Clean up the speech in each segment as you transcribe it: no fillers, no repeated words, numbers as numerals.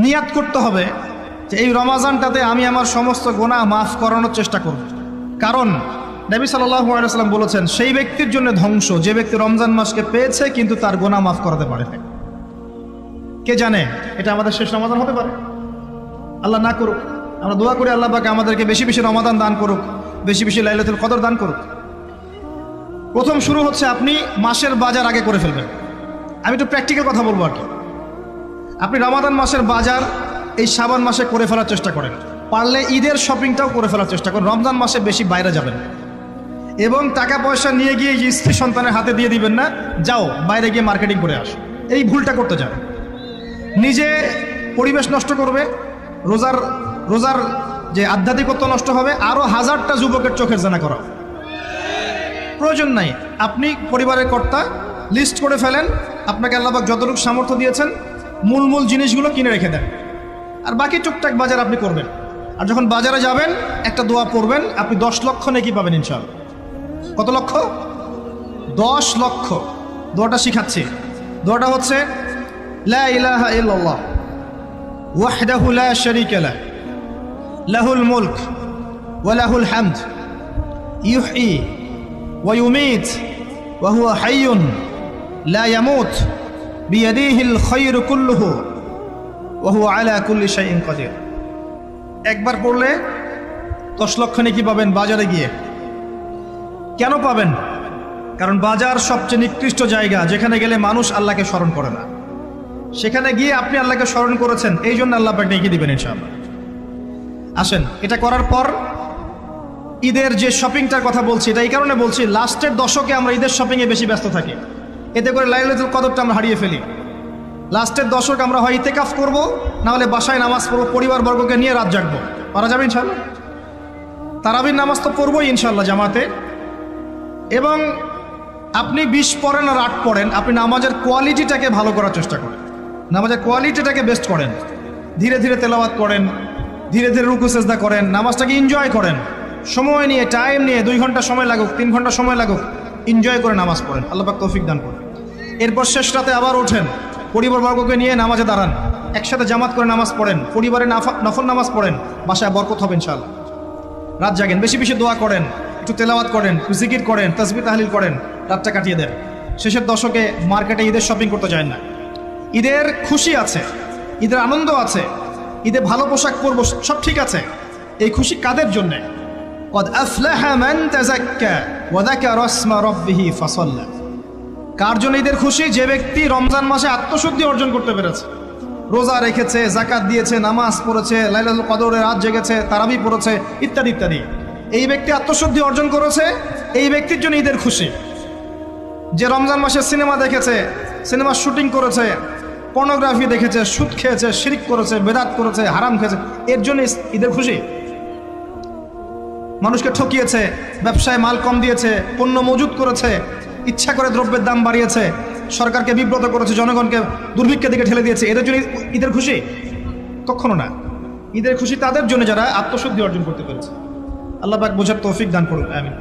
নিয়াত করতে হবে যে এই রমাজানটাতে আমি আমার সমস্ত গুনাহ মাফ করানোর চেষ্টা করব। কারণ নবী সাল্লাল্লাহু আলাইহি ওয়াসাল্লাম বলেছেন, সেই ব্যক্তির জন্য ধ্বংস যে ব্যক্তি রমজান মাসকে পেয়েছে কিন্তু তার গুনাহ মাফ করাতে পারে না। কে জানে এটা আমাদের শেষ রমাদান হতে পারে? আল্লাহ না করুক। আমরা দোয়া করি আল্লাহ পাক আমাদেরকে বেশি বেশি রমাদান দান করুক, বেশি বেশি লাইলাতুল কদর দান করুক। প্রথম শুরু হচ্ছে আপনি মাসের বাজার আগে করে ফেলবেন। আমি একটু প্র্যাকটিক্যাল কথা বলবো আর কি। আপনি রমাদান মাসের বাজার এই শাবান মাসে করে ফেলার চেষ্টা করেন, পারলে ঈদের শপিংটাও করে ফেলার চেষ্টা করেন। রমজান মাসে বেশি বাইরে যাবেন এবং টাকা পয়সা নিয়ে গিয়ে যে স্ত্রী সন্তানের হাতে দিয়ে দিবেন না, যাও বাইরে গিয়ে মার্কেটিং করে আস, এই ভুলটা করতে যান। নিজে পরিবেশ নষ্ট করবে, রোজার যে আধ্যাত্মিকত্ব নষ্ট হবে, আরও হাজারটা যুবকের চোখের জানা করা প্রয়োজন নাই। আপনি পরিবারের কর্তা, লিস্ট করে ফেলেন, আপনাকে আল্লাহ পাক যতটুকু সামর্থ্য দিয়েছেন মূল মূল জিনিসগুলো কিনে রেখে দেন, আর বাকি টুকটাক বাজার আপনি করবেন। আর যখন বাজারে যাবেন একটা দোয়া পড়বেন, আপনি 10 লক্ষ নেকি পাবেন ইনশাআল্লাহ। কত লক্ষ? 10 লক্ষ। দোয়াটা শিখাচ্ছি। দোয়াটা হচ্ছে লা ইলাহা ইল্লাল্লাহ ওয়াহদাহু লা শারীকা লাহু লাহুল মুলক ওয়া লাহুল হামদ ইউহয়ী ওয়া ইউমীত ওয়া হুয়া হাইয়ুন লা ইয়ামুত বিয়াদিহিল খায়রু কুল্লুহু ওয়া হুয়া আলা কুল্লি শাইইন কাদির। একবার পড়লে 10 লক্ষ নেকি পাবেন বাজারে গিয়ে। কেন পাবেন? কারণ বাজার সবচেয়ে নিকৃষ্ট জায়গা, যেখানে গেলে মানুষ আল্লাহকে স্মরণ করে না। সেখানে গিয়ে আপনি আল্লাহকে স্মরণ করেছেন, এই জন্য আল্লাহ পাক নেকি দিবেন ইনশাআল্লাহ। আসেন, এটা করার পর ঈদের যে শপিংটার কথা বলছি, এটা এই কারণে বলছি, লাস্টের দশকে আমরা ঈদের শপিংয়ে বেশি ব্যস্ত থাকি, এতে করে লাইলাতুল কদরটা আমরা হারিয়ে ফেলি। লাস্টের দশক আমরা হয় ইতিকাফ করবো, না হলে বাসায় নামাজ পড়বো, পরিবারবর্গকে নিয়ে রাত জাগবো। পারা যাবে ইনশাআল্লাহ? তারাবির নামাজ তো পড়বোই ইনশাআল্লাহ জামাতে। এবং আপনি 20 পড়েন আর 8 পড়েন, আপনি নামাজের কোয়ালিটিটাকে ভালো করার চেষ্টা করেন, নামাজের কোয়ালিটিটাকে বেস্ট করেন। ধীরে ধীরে তেলাওয়াত করেন, ধীরে ধীরে রুকু সেজদা করেন, নামাজটাকে এনজয় করেন। সময় নিয়ে, টাইম নিয়ে, 2 ঘন্টা সময় লাগুক, 3 ঘন্টা সময় লাগুক, এনজয় করে নামাজ পড়েন। আল্লাহ পাক তৌফিক দান করেন। এরপর শেষ রাতে আবার ওঠেন, পরিবারবর্গকে নিয়ে নামাজে দাঁড়ান, একসাথে জামাত করে নামাজ পড়েন, পরিবারে নফল নামাজ পড়েন, বাসায় বরকত হবে ইনশাআল্লাহ। রাত জাগেন, বেশি বেশি দোয়া করেন, একটু তেলাওয়াত করেন, একটু জিকির করেন, তাসবিহ তাহলিল করেন, রাতটা কাটিয়ে দেন। শেষের দশকে মার্কেটে ঈদের শপিং করতে যায় না। ঈদের খুশি আছে, ঈদের আনন্দ আছে, ঈদে ভালো পোশাক পরবো, সব ঠিক আছে। এই খুশি কাদের জন্যে? কদ আফলাহা মান তাযাক্কা ওয়া যাকারা ইসমা রাব্বিহি ফাসাল্লা। কার জন্য ঈদের খুশি? যে ব্যক্তি রমজান মাসে আত্মশুদ্ধি অর্জন করতে পেরেছে, রোজা রেখেছে, যাকাত দিয়েছে, নামাজ পড়েছে, লাইলাতুল কদরে রাত জেগেছে, তারাবি পড়েছে, ইত্যাদি ইত্যাদি। এই ব্যক্তি আত্মশুদ্ধি অর্জন করেছে, এই ব্যক্তির জন্য ঈদের খুশি। যে রমজান মাসে সিনেমা দেখেছে, সিনেমার শুটিং করেছে, পর্নোগ্রাফি দেখেছে, সুদ খেয়েছে, শিরক করেছে, বেদাত করেছে, হারাম খেয়েছে, এর জন্য ঈদের খুশি। মানুষকে ঠকিয়েছে, ব্যবসায় মাল কম দিয়েছে, পণ্য মজুত করেছে, ইচ্ছা করে দ্রব্যের দাম বাড়িয়েছে, সরকারকে বিব্রত করেছে, জনগণকে দুর্ভিক্ষের দিকে ঠেলে দিয়েছে, এদের জন্য ঈদের খুশি? কখনো না। ঈদের খুশি তাদের জন্য যারা আত্মশুদ্ধি অর্জন করতে পেরেছে। আল্লাহ পাক বোঝার তৌফিক দান করুন, আমিন।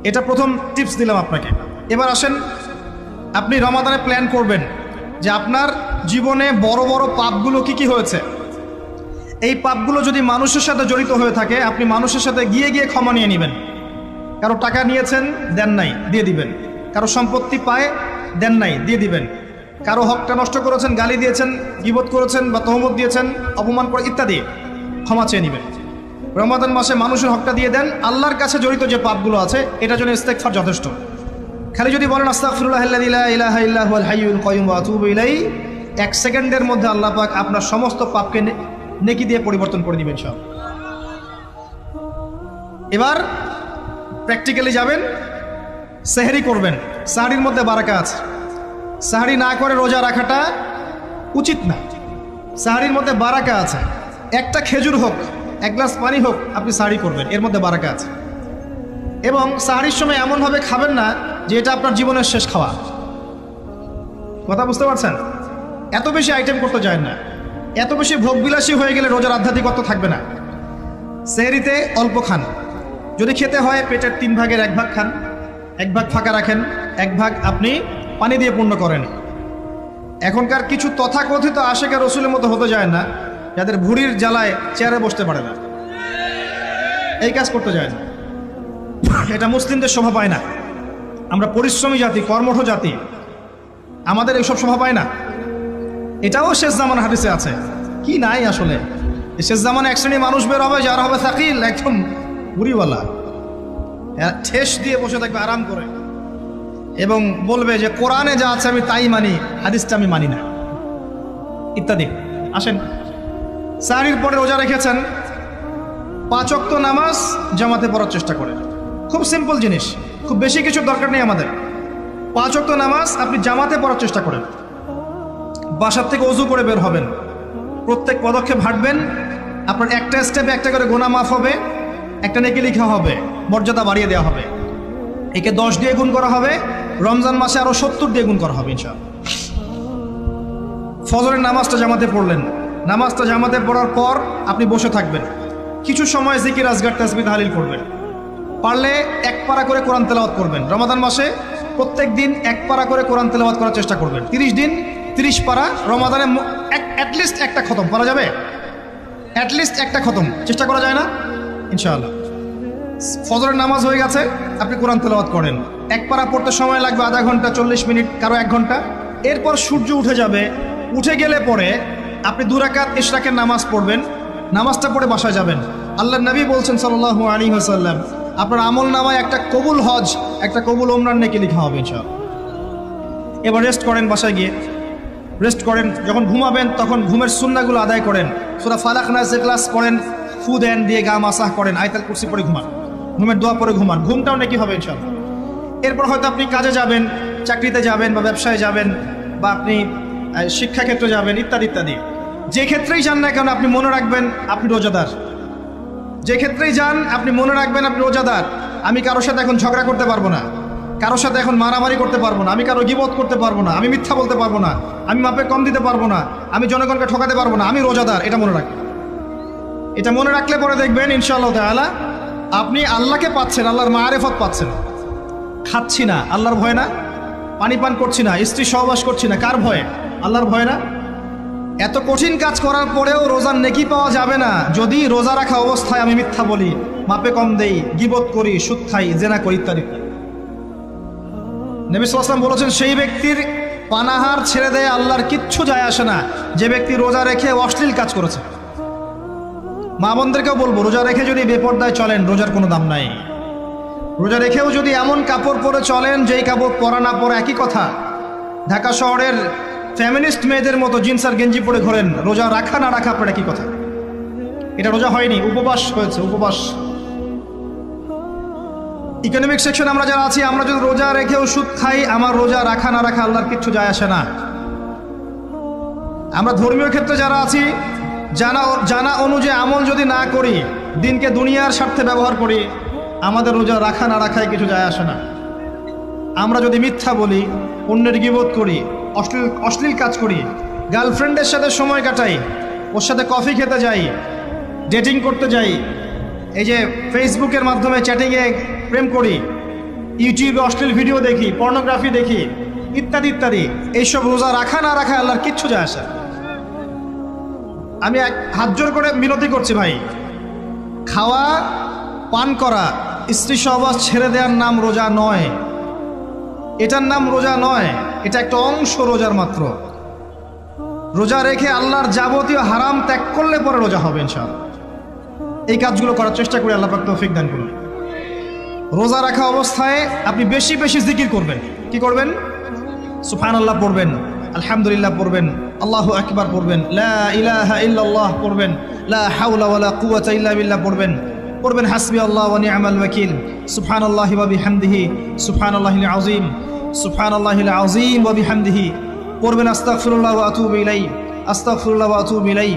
এটা প্রথম টিপস দিলাম আপনাকে। এবার আসেন, আপনি রমাদানে প্ল্যান করবেন যে আপনার জীবনে বড় বড় পাপগুলো কি কি হয়েছে। এই পাপগুলো যদি মানুষের সাথে জড়িত হয়ে থাকে, আপনি মানুষের সাথে গিয়ে গিয়ে ক্ষমা নিয়ে নেবেন। কারো টাকা নিয়েছেন, দেন নাই, দিয়ে দিবেন। কারো সম্পত্তি পায়, দেন নাই, দিয়ে দিবেন। কারো হকটা নষ্ট করেছেন, গালি দিয়েছেন, গীবত করেছেন বা তহমত দিয়েছেন, অপমান করে ইত্যাদি, ক্ষমা চেয়ে নেবেন। রমাদান মাসে মানুষের হকটা দিয়ে দেন। আল্লাহর কাছে জড়িত যে পাপগুলো আছে, এটার জন্য ইস্তেগফার যথেষ্ট। খালি যদি বলেন আস্তাগফিরুল্লাহাল্লাযী লা ইলাহা ইল্লা হুয়াল হাইয়ুল কাইয়্যুম ওয়া আতুবু ইলাইহি, 1 সেকেন্ডের মধ্যে আল্লাহ পাক আপনার সমস্ত পাপকে নেকি দিয়ে পরিবর্তন করে দিবেন সব। এবার প্র্যাকটিক্যালি যাবেন, সেহরি করবেন। সাহরির মধ্যে বারাকা আছে। সাহরি না করে রোজা রাখাটা উচিত না। সাহরির মধ্যে বারাকা আছে। একটা খেজুর হোক, 1 গ্লাস পানি হোক, আপনি সাহরি করবেন, এর মধ্যে বারাকা আছে। এবং সাহরির সময় এমনভাবে খাবেন না যে এটা আপনার জীবনের শেষ খাওয়া। কথা বুঝতে পারছেন? এত বেশি আইটেম করতে যায় না, এত বেশি ভোগবিলাসী হয়ে গেলে রোজার আধ্যাত্মিকত্ব থাকবে না। সেহরিতে অল্প খান, যদি খেতে হয় পেটের 3 ভাগের 1 ভাগ খান, 1 ভাগ ফাঁকা রাখেন, 1 ভাগ আপনি পানি দিয়ে পূর্ণ করেন। এখনকার কিছু তথাকথিত আশেকের রসুলের মতো হতে যায় না, যাদের ভুঁড়ির জ্বালায় চেয়ারে বসতে পারে না, এই কাজ করতে যায় না। এটা মুসলিমদের শোভা পায় না। আমরা পরিশ্রমী জাতি, কর্মঠ জাতি, আমাদের এইসব শোভা পায় না। এটাও শেষ জামান হাদিসে আছে। কি নাই আসলে, শেষ জামানে এক শ্রেণী মানুষ বের হবে যারা হবে সাকিল, একদম বুড়িওয়ালা, ঠেস দিয়ে বসে থাকবে আরাম করে, এবং বলবে যে কোরআনে যা আছে আমি তাই মানি, হাদিসটা আমি মানি না, ইত্যাদি। আসেন, সাহরির পরে রোজা রেখেছেন, 5 ওয়াক্ত নামাজ জামাতে পড়ার চেষ্টা করেন। খুব সিম্পল জিনিস, খুব বেশি কিছু দরকার নেই আমাদের। 5 ওয়াক্ত নামাজ আপনি জামাতে পড়ার চেষ্টা করেন। বাসার থেকে ওযু করে বের হবেন, প্রত্যেক পদক্ষেপ হাঁটবেন, আপনার একটা স্টেপে একটা করে গুনাহ মাফ হবে, একটা নেকি লেখা হবে, মর্যাদা বাড়িয়ে দেওয়া হবে। একে 10 দিয়ে গুণ করা হবে, রমজান মাসে আরো 70 দিয়ে গুণ করা হবে ইনশাআল্লাহ। ফজরের নামাজটা জামাতে পড়লেন, নামাজটা জামাতে পড়ার পর আপনি বসে থাকবেন, কিছু সময় জিকির আজগার তাসবিহ তাহলিল করবেন। পারলে 1 পারা করে কোরআন তেলাওয়াত করবেন। রমাদান মাসে প্রত্যেক দিন 1 পারা করে কোরআন তেলাওয়াত করার চেষ্টা করবেন। 30 দিন 30 পারা, রমাদানে অ্যাটলিস্ট একটা খতম করা যাবে, অ্যাটলিস্ট একটা খতম চেষ্টা করা যায় না ইনশাআল্লাহ। ফজরের নামাজ হয়ে গেছে, আপনি কোরআন তেলাওয়াত করেন। 1 পারা পড়তে সময় লাগবে আধা ঘন্টা, 40 মিনিট, কারো 1 ঘন্টা। এরপর সূর্য উঠে যাবে, উঠে গেলে পরে আপনি 2 রাকাত ইশরাকের নামাজ পড়বেন, নামাজটা পড়ে বাসায় যাবেন। আল্লাহর নবী বলছেন সাল্লাল্লাহু আলাইহি ওয়াসাল্লাম, আপনার আমল নামায় একটা কবুল হজ, একটা কবুল ওমরার নেকি লেখা হবে ইনশাআল্লাহ। এবার রেস্ট করেন, বাসায় গিয়ে রেস্ট করেন। যখন ঘুমাবেন তখন ঘুমের সুন্নাহগুলো আদায় করেন। সূরা ফালাক নাস ইখলাস পড়েন, ফু দেন, দিয়ে গা মাসাহ করেন, আয়াতুল কুরসি পড়ে ঘুমান, ঘুমের দোয়া পড়ে ঘুমান, ঘুমটাও নেকি হবে ইনশাআল্লাহ। এরপর হয়তো আপনি কাজে যাবেন, চাকরিতে যাবেন, বা ব্যবসায় যাবেন, বা আপনি শিক্ষাক্ষেত্রে যাবেন, ইত্যাদি ইত্যাদি। যে ক্ষেত্রেই যান না কেন আপনি মনে রাখবেন আপনি রোজাদার। যে ক্ষেত্রেই যান আপনি মনে রাখবেন আপনি রোজাদার। আমি কারোর সাথে এখন ঝগড়া করতে পারবো না, কারোর সাথে এখন মারামারি করতে পারবো না, আমি কারো গীবত করতে পারবো না, আমি মিথ্যা বলতে পারবো না, আমি মাপে কম দিতে পারবো না, আমি জনগণকে ঠকাতে পারবো না, আমি রোজাদার। এটা মনে রাখবেন। এটা মনে রাখলে পরে দেখবেন ইনশাআল্লাহ তাআলা আপনি আল্লাহকে পাচ্ছেন, আল্লাহর মাআরিফত পাচ্ছেন। খাচ্ছি না আল্লাহর ভয় না, পানি পান করছি না, স্ত্রী সহবাস করছি না, কার ভয়ে? আল্লাহর ভয় না। এত কঠিন কাজ করার পরেও রোজার নেকি পাওয়া যাবে না যদি রোজা রাখা অবস্থায় আমি মিথ্যা বলি, মাপে কম দেই, গীবত করি, সুদ খাই, জেনা করি, ইত্যাদি। নবী সাল্লাল্লাহু আলাইহি ওয়াসাল্লাম বলেছেন সেই ব্যক্তির পানাহার ছেড়ে দেয় আল্লাহর কিচ্ছু যায় আসে না, যে ব্যক্তি রোজা রেখে অশ্লীল কাজ করেছে। মা বোনদেরকেও বলবো, রোজা রেখে যদি বেপরদায় চলেন রোজার কোনো দাম নাই। রোজা রেখেও যদি এমন কাপড় পরে চলেন যেই কাপড় পরা না পরা একই কথা, ঢাকা শহরের ফ্যামিনিস্ট মেয়েদের মতো জিন্স আর গেঞ্জি পরে ঘোরেন, রোজা রাখা না রাখা আপনার একই কথা। এটা রোজা হয়নি, উপবাস হয়েছে, উপবাস। ইকোনমিক সেকশন আমরা যারা আছি, আমরা যদি রোজা রেখেও সুদ খাই, আমার রোজা রাখা না রাখা আল্লাহর কিচ্ছু যায় আসে না। আমরা ধর্মীয় ক্ষেত্রে যারা আছি, জানা অনুযায়ী আমল যদি না করি, দিনকে দুনিয়ার স্বার্থে ব্যবহার করি, আমাদের রোজা রাখা না রাখায় কিছু যায় আসে না। আমরা যদি মিথ্যা বলি, অন্যের গীবত করি, অশ্লীল কাজ করি, গার্লফ্রেন্ডের সাথে সময় কাটাই, ওর সাথে কফি খেতে যাই, ডেটিং করতে যাই, এই যে ফেসবুকের মাধ্যমে চ্যাটিংয়ে প্রেম করি, ইউটিউবে অশ্লীল ভিডিও দেখি, পর্নোগ্রাফি দেখি, ইত্যাদি ইত্যাদি, এইসব রোজা রাখা না রাখা আল্লাহর কিচ্ছু যায় আসে। আমি হাত জোর করে মিনতি করছি ভাই, খাওয়া পান করা, স্ত্রী সহবাস ছেড়ে দেওয়ার নাম রোজা নয়, এটার নাম রোজা নয়, এটা একটা অংশ রোজার মাত্র। রোজা রেখে আল্লাহর যাবতীয় হারাম ত্যাগ করলে পরে রোজা হবে ইনশাআল্লাহ। এই কাজগুলো করার চেষ্টা করি, আল্লাহ পাক তৌফিক দান করুন। রোজা রাখা অবস্থায় আপনি বেশি বেশি জিকির করবেন। কি করবেন? সুবহানাল্লাহ পড়বেন, আলহামদুলিল্লাহ পড়বেন, আল্লাহু আকবার পড়বেন, লা ইলাহা ইল্লাল্লাহ পড়বেন, লা হাওলা ওয়ালা কুওয়াতা ইল্লা বিল্লাহ পড়বেন, পড়বেন হাসবি আল্লাহ ওয়া নি'মাল ওয়াকিল, সুবহানাল্লাহি ওয়া বিহামদিহি, সুবহানাল্লাহিল আযীম, সুবহানাল্লাহিল আযীম ওয়া বিহামদিহি, পড়বেন আস্তাগফিরুল্লাহ ওয়া আতুবু ইলাইহি, আস্তাগফিরুল্লাহ ওয়া আতুবু ইলাইহি,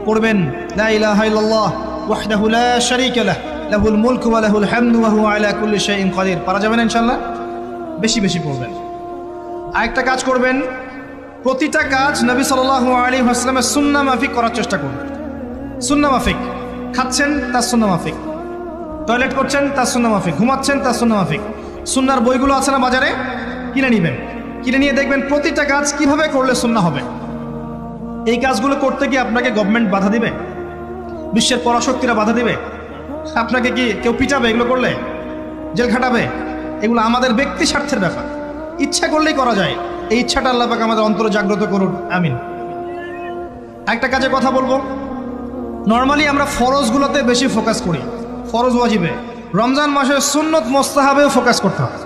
পড়বেন লা ইলাহা ইল্লাল্লাহ ওয়াহদাহু লা শারীকা লাহ, লাহুল মুলকু ওয়া লাহুল হামদু ওয়া হুয়া আলা কুল্লি শাইইন কাদির। পারা যাবে না ইনশাআল্লাহ? বেশি বেশি পড়বেন। আরেকটা কাজ করবেন, প্রতিটা কাজ নবী সাল্লাল্লাহু আলাইহি ওয়াসাল্লামের সুন্নাহ মাফিক করার চেষ্টা করবেন। সুন্নাহ মাফিক, খাচ্ছেন তার সুন্নাহ মাফিক, টয়লেট করছেন তার সুন্নাহ মাফিক, ঘুমাচ্ছেন তার সুন্নাহ মাফিক। সুন্নাহর বইগুলো আছে না বাজারে, কিনে নেবেন, কিনে নিয়ে দেখবেন প্রতিটা কাজ কিভাবে করলে সুন্নাহ হবে। এই কাজগুলো করতে কি আপনাকে গভর্নমেন্ট বাধা দিবে? বিশ্বের পরাশক্তিরা বাধা দিবে? আপনাকে কি কেউ পিটাবে এগুলো করলে? জেল খাটাবে? এগুলো আমাদের ব্যক্তি স্বার্থের ব্যাপার, ইচ্ছা করলেই করা যায়। এই ইচ্ছাটা আল্লাহ পাক আমাদের অন্তরে জাগ্রত করুন, আমিন। একটা কাজে কথা বলবো, নর্মালি আমরা ফরজগুলোতে বেশি ফোকাস করি, ফরজ ওয়াজিবে। রমজান মাসে সুন্নত মোস্তাহাবেও ফোকাস করতে হবে।